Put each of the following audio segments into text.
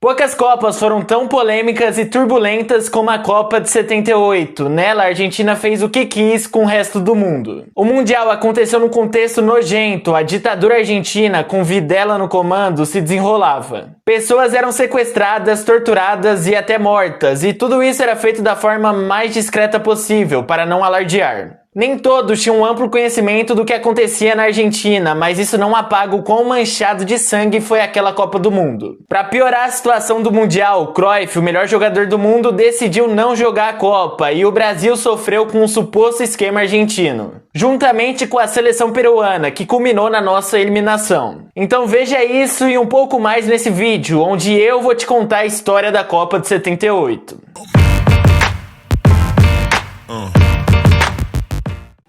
Poucas Copas foram tão polêmicas e turbulentas como a Copa de 78. Nela, a Argentina fez o que quis com o resto do mundo. O Mundial aconteceu num contexto nojento. A ditadura argentina, com Videla no comando, se desenrolava. Pessoas eram sequestradas, torturadas e até mortas, e tudo isso era feito da forma mais discreta possível, para não alardear. Nem todos tinham um amplo conhecimento do que acontecia na Argentina, mas isso não apaga o quão manchado de sangue foi aquela Copa do Mundo. Para piorar a situação do Mundial, Cruyff, o melhor jogador do mundo, decidiu não jogar a Copa e o Brasil sofreu com um suposto esquema argentino, juntamente com a seleção peruana, que culminou na nossa eliminação. Então veja isso e um pouco mais nesse vídeo, onde eu vou te contar a história da Copa de 78.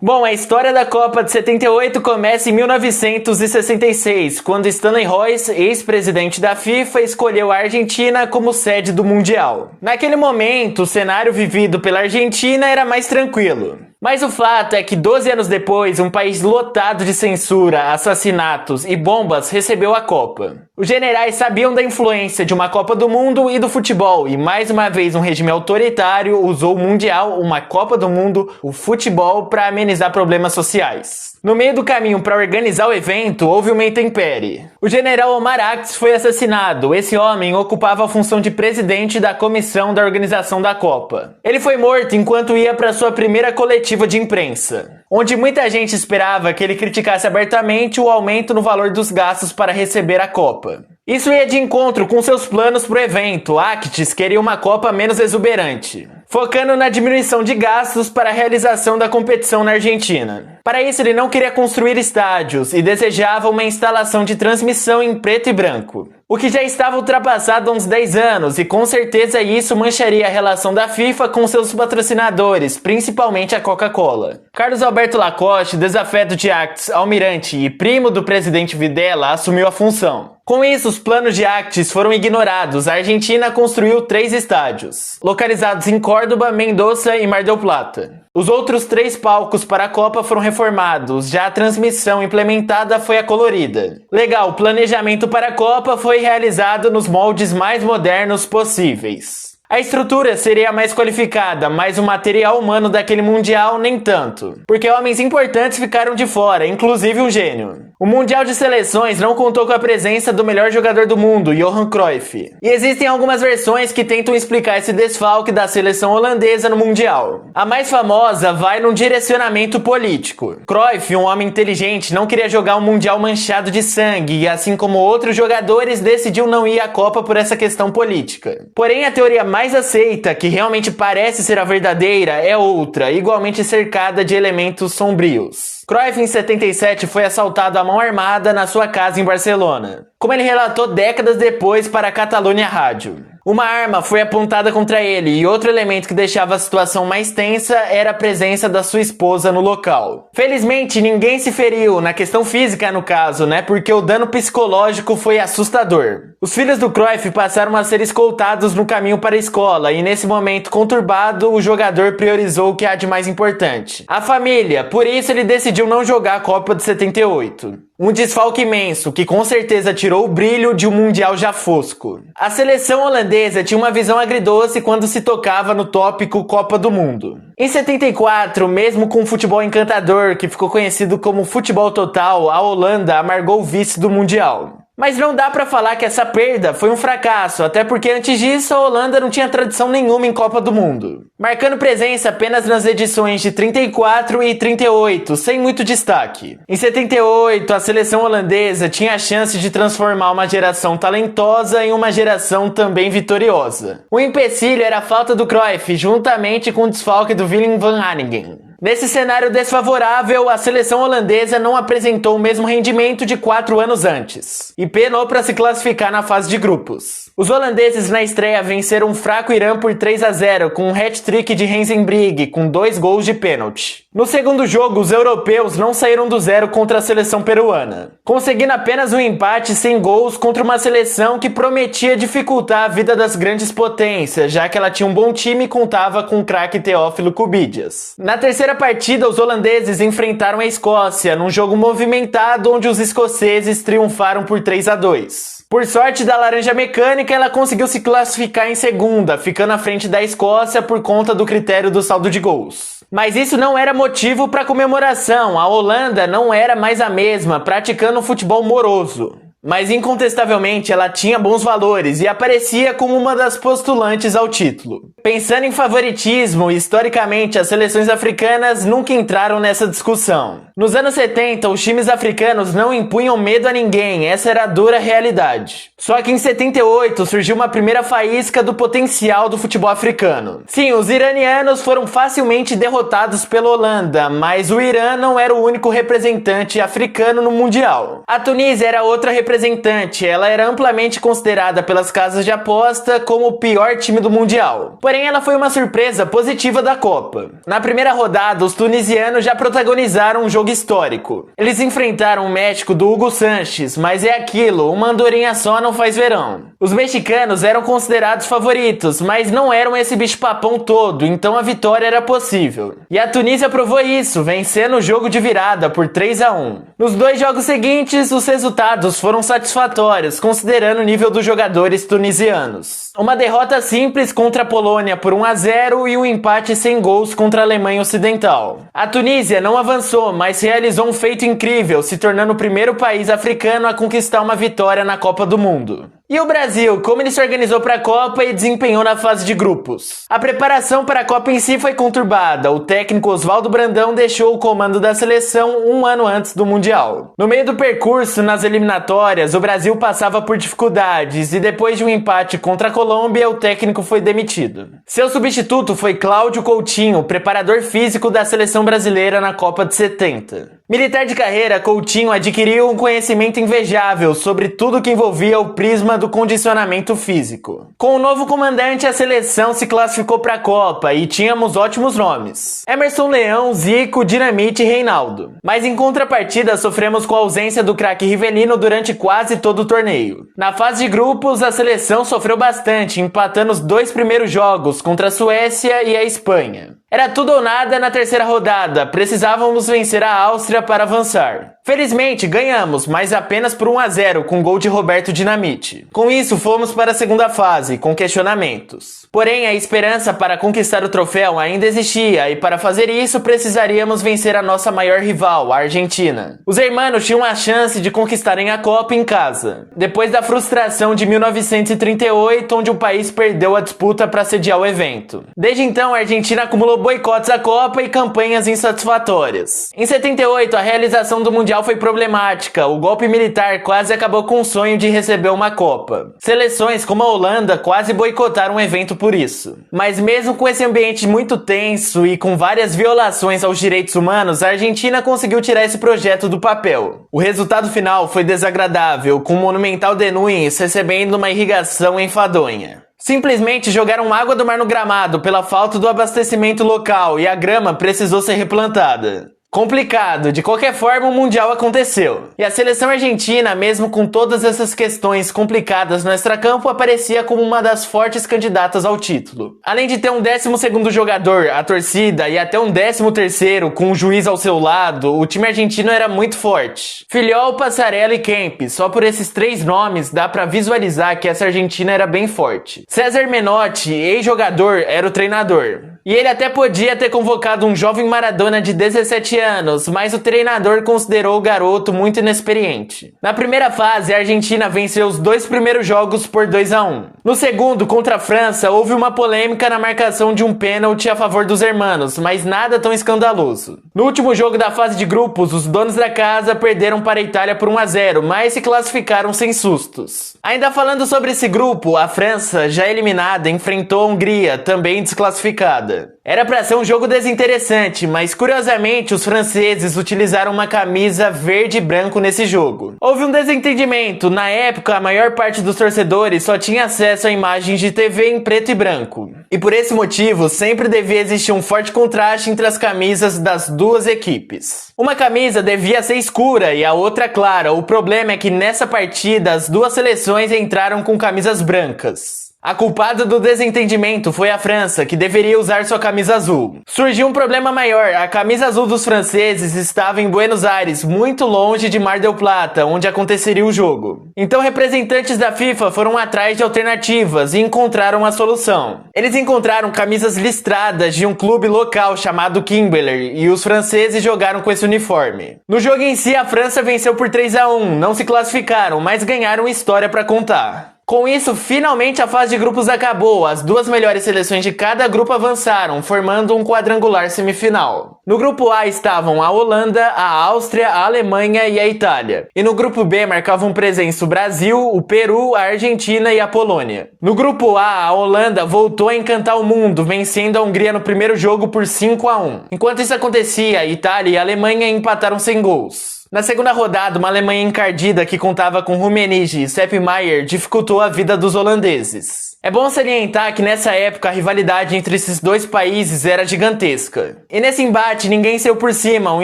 Bom, a história da Copa de 78 começa em 1966, quando Stanley Royce, ex-presidente da FIFA, escolheu a Argentina como sede do Mundial. Naquele momento, o cenário vivido pela Argentina era mais tranquilo. Mas o fato é que 12 anos depois, um país lotado de censura, assassinatos e bombas recebeu a Copa. Os generais sabiam da influência de uma Copa do Mundo e do futebol, e mais uma vez um regime autoritário usou o Mundial, uma Copa do Mundo, o futebol para amenizar problemas sociais. No meio do caminho para organizar o evento, houve uma intempérie. O general Omar Aktz foi assassinado. Esse homem ocupava a função de presidente da comissão da organização da Copa. Ele foi morto enquanto ia para sua primeira coletiva de imprensa, onde muita gente esperava que ele criticasse abertamente o aumento no valor dos gastos para receber a Copa. Isso ia de encontro com seus planos para o evento. Aktz queria uma Copa menos exuberante, focando na diminuição de gastos para a realização da competição na Argentina. Para isso, ele não queria construir estádios e desejava uma instalação de transmissão em preto e branco, o que já estava ultrapassado há uns 10 anos, e com certeza isso mancharia a relação da FIFA com seus patrocinadores, principalmente a Coca-Cola. Carlos Alberto Lacoste, desafeto de Aktz, almirante e primo do presidente Videla, assumiu a função. Com isso, os planos de Aktz foram ignorados. A Argentina construiu 3 estádios, localizados em Córdoba, Mendoza e Mar del Plata. Os outros 3 palcos para a Copa foram reformados, já a transmissão implementada foi a colorida. Legal, o planejamento para a Copa foi realizado nos moldes mais modernos possíveis. A estrutura seria a mais qualificada, mas o material humano daquele Mundial nem tanto, porque homens importantes ficaram de fora, inclusive um gênio. O Mundial de Seleções não contou com a presença do melhor jogador do mundo, Johan Cruyff. E existem algumas versões que tentam explicar esse desfalque da seleção holandesa no Mundial. A mais famosa vai num direcionamento político. Cruyff, um homem inteligente, não queria jogar um Mundial manchado de sangue e, assim como outros jogadores, decidiu não ir à Copa por essa questão política. Porém, a teoria mais aceita, que realmente parece ser a verdadeira, é outra, igualmente cercada de elementos sombrios. Cruyff, em 77, foi assaltado à mão armada na sua casa em Barcelona, como ele relatou décadas depois para a Catalunya Rádio. Uma arma foi apontada contra ele e outro elemento que deixava a situação mais tensa era a presença da sua esposa no local. Felizmente, ninguém se feriu, na questão física no caso, né? Porque o dano psicológico foi assustador. Os filhos do Cruyff passaram a ser escoltados no caminho para a escola e nesse momento conturbado, o jogador priorizou o que há de mais importante: a família. Por isso ele decidiu não jogar a Copa de 78. Um desfalque imenso, que com certeza tirou o brilho de um Mundial já fosco. A seleção holandesa tinha uma visão agridoce quando se tocava no tópico Copa do Mundo. Em 74, mesmo com um futebol encantador que ficou conhecido como futebol total, a Holanda amargou o vice do Mundial. Mas não dá pra falar que essa perda foi um fracasso, até porque antes disso a Holanda não tinha tradição nenhuma em Copa do Mundo, marcando presença apenas nas edições de 34 e 38, sem muito destaque. Em 78, a seleção holandesa tinha a chance de transformar uma geração talentosa em uma geração também vitoriosa. O empecilho era a falta do Cruyff, juntamente com o desfalque do Willem van Hanegem. Nesse cenário desfavorável, a seleção holandesa não apresentou o mesmo rendimento de 4 anos antes, e penou para se classificar na fase de grupos. Os holandeses na estreia venceram um fraco Irã por 3-0, com um hat-trick de Hensenbrink, com 2 gols de pênalti. No segundo jogo, os europeus não saíram do zero contra a seleção peruana, conseguindo apenas um empate sem gols contra uma seleção que prometia dificultar a vida das grandes potências, já que ela tinha um bom time e contava com o craque Teófilo Cubidias. Na terceira partida, os holandeses enfrentaram a Escócia, num jogo movimentado onde os escoceses triunfaram por 3-2. Por sorte da Laranja Mecânica, ela conseguiu se classificar em segunda, ficando à frente da Escócia por conta do critério do saldo de gols. Mas isso não era motivo para comemoração, a Holanda não era mais a mesma, praticando um futebol moroso. Mas incontestavelmente ela tinha bons valores e aparecia como uma das postulantes ao título. Pensando em favoritismo, historicamente as seleções africanas nunca entraram nessa discussão. Nos anos 70, os times africanos não impunham medo a ninguém, essa era a dura realidade. Só que em 78 surgiu uma primeira faísca do potencial do futebol africano. Sim, os iranianos foram facilmente derrotados pela Holanda, mas o Irã não era o único representante africano no Mundial. A Tunísia era outra representante, ela era amplamente considerada pelas casas de aposta como o pior time do Mundial. Porém, ela foi uma surpresa positiva da Copa. Na primeira rodada, os tunisianos já protagonizaram um jogo histórico. Eles enfrentaram o México do Hugo Sanches, mas é aquilo, uma andorinha só não faz verão. Os mexicanos eram considerados favoritos, mas não eram esse bicho-papão todo, então a vitória era possível. E a Tunísia provou isso, vencendo o jogo de virada por 3-1. Nos dois jogos seguintes, os resultados foram satisfatórios, considerando o nível dos jogadores tunisianos. Uma derrota simples contra a Polônia por 1-0 e um empate sem gols contra a Alemanha Ocidental. A Tunísia não avançou, mas realizou um feito incrível, se tornando o primeiro país africano a conquistar uma vitória na Copa do Mundo. E o Brasil, como ele se organizou para a Copa e desempenhou na fase de grupos? A preparação para a Copa em si foi conturbada. O técnico Oswaldo Brandão deixou o comando da seleção um ano antes do Mundial. No meio do percurso, nas eliminatórias, o Brasil passava por dificuldades e depois de um empate contra a Colômbia, o técnico foi demitido. Seu substituto foi Cláudio Coutinho, preparador físico da seleção brasileira na Copa de 70. Militar de carreira, Coutinho adquiriu um conhecimento invejável sobre tudo que envolvia o prisma do condicionamento físico. Com o novo comandante, a seleção se classificou para a Copa e tínhamos ótimos nomes: Emerson Leão, Zico, Dinamite e Reinaldo. Mas em contrapartida, sofremos com a ausência do craque Rivelino durante quase todo o torneio. Na fase de grupos, a seleção sofreu bastante, empatando os dois primeiros jogos contra a Suécia e a Espanha. Era tudo ou nada na terceira rodada, precisávamos vencer a Áustria para avançar. Felizmente ganhamos, mas apenas por 1-0 com gol de Roberto Dinamite. Com isso fomos para a segunda fase, com questionamentos. Porém, a esperança para conquistar o troféu ainda existia e para fazer isso precisaríamos vencer a nossa maior rival, a Argentina. Os hermanos tinham a chance de conquistarem a Copa em casa, depois da frustração de 1938, onde o país perdeu a disputa para sediar o evento. Desde então, a Argentina acumulou boicotes à Copa e campanhas insatisfatórias. Em 78, a realização do Mundial foi problemática. O golpe militar quase acabou com o sonho de receber uma Copa. Seleções como a Holanda quase boicotaram o evento por isso. Mas mesmo com esse ambiente muito tenso e com várias violações aos direitos humanos, a Argentina conseguiu tirar esse projeto do papel. O resultado final foi desagradável, com o Monumental de Núñez recebendo uma irrigação enfadonha. Simplesmente jogaram água do mar no gramado pela falta do abastecimento local e a grama precisou ser replantada. Complicado, de qualquer forma o Mundial aconteceu. E a seleção argentina, mesmo com todas essas questões complicadas no extracampo, aparecia como uma das fortes candidatas ao título. Além de ter um 12º jogador, a torcida, e até um 13º com um juiz ao seu lado, o time argentino era muito forte. Filiol, Passarella e Kempes, só por esses 3 nomes dá pra visualizar que essa Argentina era bem forte. César Menotti, ex-jogador, era o treinador. E ele até podia ter convocado um jovem Maradona de 17 anos, mas o treinador considerou o garoto muito inexperiente. Na primeira fase, a Argentina venceu os 2 primeiros jogos por 2-1. No segundo, contra a França, houve uma polêmica na marcação de um pênalti a favor dos hermanos, mas nada tão escandaloso. No último jogo da fase de grupos, os donos da casa perderam para a Itália por 1-0, mas se classificaram sem sustos. Ainda falando sobre esse grupo, a França, já eliminada, enfrentou a Hungria, também desclassificada. Era pra ser um jogo desinteressante, mas curiosamente os franceses utilizaram uma camisa verde e branco nesse jogo. Houve um desentendimento, na época a maior parte dos torcedores só tinha acesso a imagens de TV em preto e branco. E por esse motivo sempre devia existir um forte contraste entre as camisas das duas equipes. Uma camisa devia ser escura e a outra clara, o problema é que nessa partida as duas seleções entraram com camisas brancas. A culpada do desentendimento foi a França, que deveria usar sua camisa azul. Surgiu um problema maior, a camisa azul dos franceses estava em Buenos Aires, muito longe de Mar del Plata, onde aconteceria o jogo. Então representantes da FIFA foram atrás de alternativas e encontraram a solução. Eles encontraram camisas listradas de um clube local chamado Kimberley e os franceses jogaram com esse uniforme. No jogo em si, a França venceu por 3-1, não se classificaram, mas ganharam história para contar. Com isso, finalmente a fase de grupos acabou, as duas melhores seleções de cada grupo avançaram, formando um quadrangular semifinal. No grupo A estavam a Holanda, a Áustria, a Alemanha e a Itália. E no grupo B marcavam presença o Brasil, o Peru, a Argentina e a Polônia. No grupo A, a Holanda voltou a encantar o mundo, vencendo a Hungria no primeiro jogo por 5-1. Enquanto isso acontecia, a Itália e a Alemanha empataram sem gols. Na segunda rodada, uma Alemanha encardida que contava com Rummenigge e Sepp Maier dificultou a vida dos holandeses. É bom salientar que nessa época a rivalidade entre esses dois países era gigantesca. E nesse embate ninguém saiu por cima, um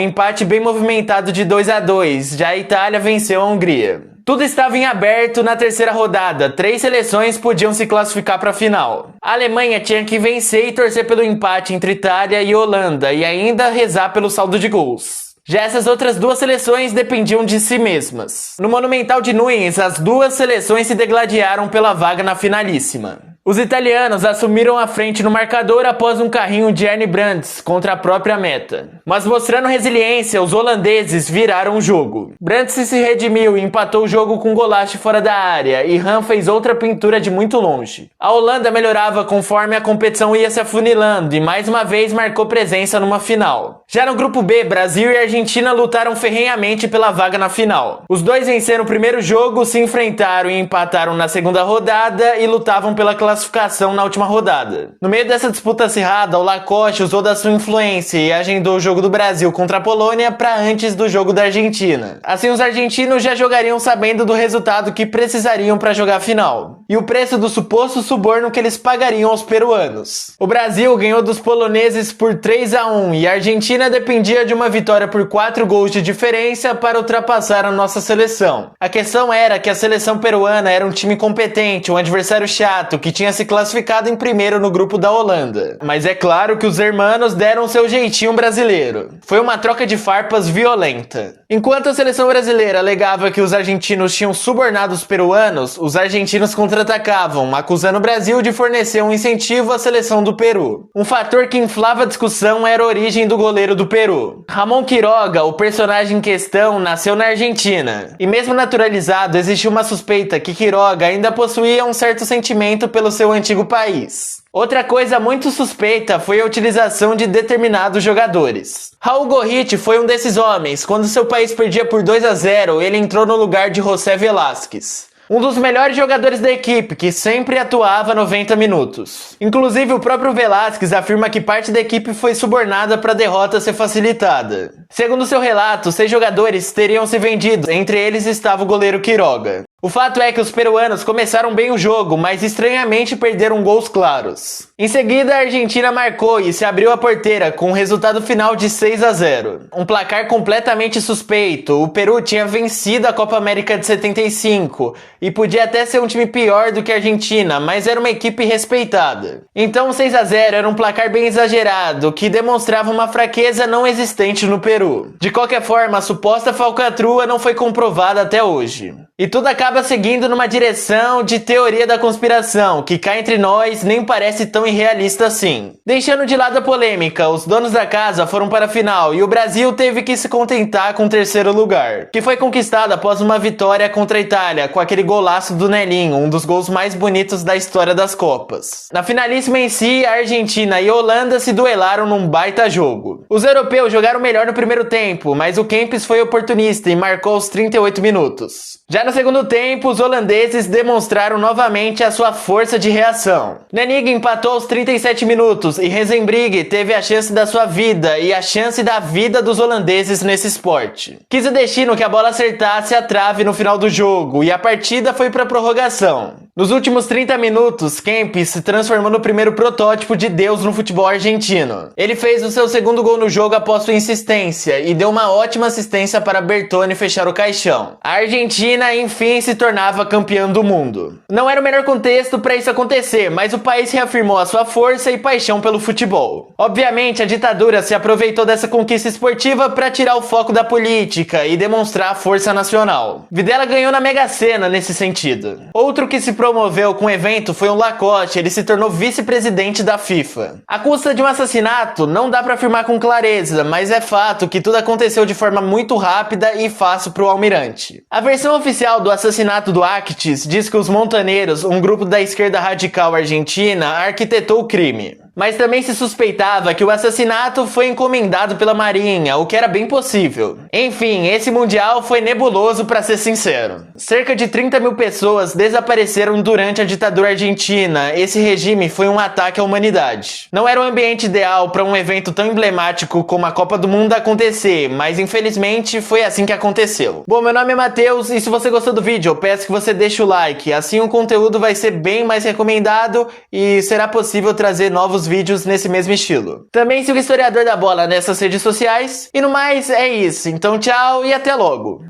empate bem movimentado de 2-2, já a Itália venceu a Hungria. Tudo estava em aberto na terceira rodada, 3 seleções podiam se classificar para a final. A Alemanha tinha que vencer e torcer pelo empate entre Itália e Holanda e ainda rezar pelo saldo de gols. Já essas outras duas seleções dependiam de si mesmas. No Monumental de Nunes, as duas seleções se degladiaram pela vaga na finalíssima. Os italianos assumiram a frente no marcador após um carrinho de Ernie Brands contra a própria meta. Mas mostrando resiliência, os holandeses viraram o jogo. Brands se redimiu e empatou o jogo com um golaço fora da área, e Han fez outra pintura de muito longe. A Holanda melhorava conforme a competição ia se afunilando e mais uma vez marcou presença numa final. Já no grupo B, Brasil e Argentina lutaram ferrenhamente pela vaga na final. Os dois venceram o primeiro jogo, se enfrentaram e empataram na segunda rodada e lutavam pela classificação na última rodada. No meio dessa disputa acirrada, o Lacoste usou da sua influência e agendou o jogo do Brasil contra a Polônia para antes do jogo da Argentina. Assim, os argentinos já jogariam sabendo do resultado que precisariam para jogar a final e o preço do suposto suborno que eles pagariam aos peruanos. O Brasil ganhou dos poloneses por 3-1 e a Argentina dependia de uma vitória por 4 gols de diferença para ultrapassar a nossa seleção. A questão era que a seleção peruana era um time competente, um adversário chato que tinha se classificado em primeiro no grupo da Holanda. Mas é claro que os hermanos deram seu jeitinho brasileiro. Foi uma troca de farpas violenta. Enquanto a seleção brasileira alegava que os argentinos tinham subornado os peruanos, os argentinos contra-atacavam, acusando o Brasil de fornecer um incentivo à seleção do Peru. Um fator que inflava a discussão era a origem do goleiro do Peru. Ramon Quiroga, o personagem em questão, nasceu na Argentina. E mesmo naturalizado, existia uma suspeita que Quiroga ainda possuía um certo sentimento pelo seu antigo país. Outra coisa muito suspeita foi a utilização de determinados jogadores. Raul Gorriti foi um desses homens. Quando seu país perdia por 2-0, ele entrou no lugar de José Velázquez, um dos melhores jogadores da equipe, que sempre atuava 90 minutos. Inclusive, o próprio Velázquez afirma que parte da equipe foi subornada para a derrota ser facilitada. Segundo seu relato, 6 jogadores teriam se vendido, entre eles estava o goleiro Quiroga. O fato é que os peruanos começaram bem o jogo, mas estranhamente perderam gols claros. Em seguida, a Argentina marcou e se abriu a porteira com o resultado final de 6-0. Um placar completamente suspeito. O Peru tinha vencido a Copa América de 75 e podia até ser um time pior do que a Argentina, mas era uma equipe respeitada. Então 6-0 era um placar bem exagerado, que demonstrava uma fraqueza não existente no Peru. De qualquer forma, a suposta falcatrua não foi comprovada até hoje. E tudo acaba seguindo numa direção de teoria da conspiração, que cá entre nós nem parece tão irrealista assim. Deixando de lado a polêmica, os donos da casa foram para a final e o Brasil teve que se contentar com o terceiro lugar, que foi conquistado após uma vitória contra a Itália, com aquele golaço do Nelinho, um dos gols mais bonitos da história das Copas. Na finalíssima em si, a Argentina e a Holanda se duelaram num baita jogo. Os europeus jogaram melhor no primeiro tempo, mas o Kempes foi oportunista e marcou aos 38 minutos. Já no segundo tempo, os holandeses demonstraram novamente a sua força de reação. Nennig empatou aos 37 minutos e Rezenbrigge teve a chance da sua vida e a chance da vida dos holandeses nesse esporte. Quis o destino que a bola acertasse a trave no final do jogo e a partida foi para prorrogação. Nos últimos 30 minutos, Kempes se transformou no primeiro protótipo de Deus no futebol argentino. Ele fez o seu segundo gol no jogo após sua insistência e deu uma ótima assistência para Bertone fechar o caixão. A Argentina, enfim, se tornava campeã do mundo. Não era o melhor contexto para isso acontecer, mas o país reafirmou a sua força e paixão pelo futebol. Obviamente, a ditadura se aproveitou dessa conquista esportiva para tirar o foco da política e demonstrar a força nacional. Videla ganhou na Mega Sena nesse sentido. Outro que se promoveu com o evento foi o Lacoste, ele se tornou vice-presidente da FIFA. A custa de um assassinato não dá para afirmar com clareza, mas é fato que tudo aconteceu de forma muito rápida e fácil para o almirante. A versão oficial do assassinato do Actis diz que os Montaneiros, um grupo da esquerda radical argentina, arquitetou o crime. Mas também se suspeitava que o assassinato foi encomendado pela Marinha, o que era bem possível. Enfim, esse Mundial foi nebuloso para ser sincero. Cerca de 30 mil pessoas desapareceram durante a ditadura argentina. Esse regime foi um ataque à humanidade. Não era um ambiente ideal para um evento tão emblemático como a Copa do Mundo acontecer, mas infelizmente foi assim que aconteceu. Bom, meu nome é Matheus e se você gostou do vídeo, eu peço que você deixe o like, assim o conteúdo vai ser bem mais recomendado e será possível trazer novos vídeos nesse mesmo estilo. Também siga o Historiador da Bola nessas redes sociais. E no mais, é isso. Então tchau e até logo!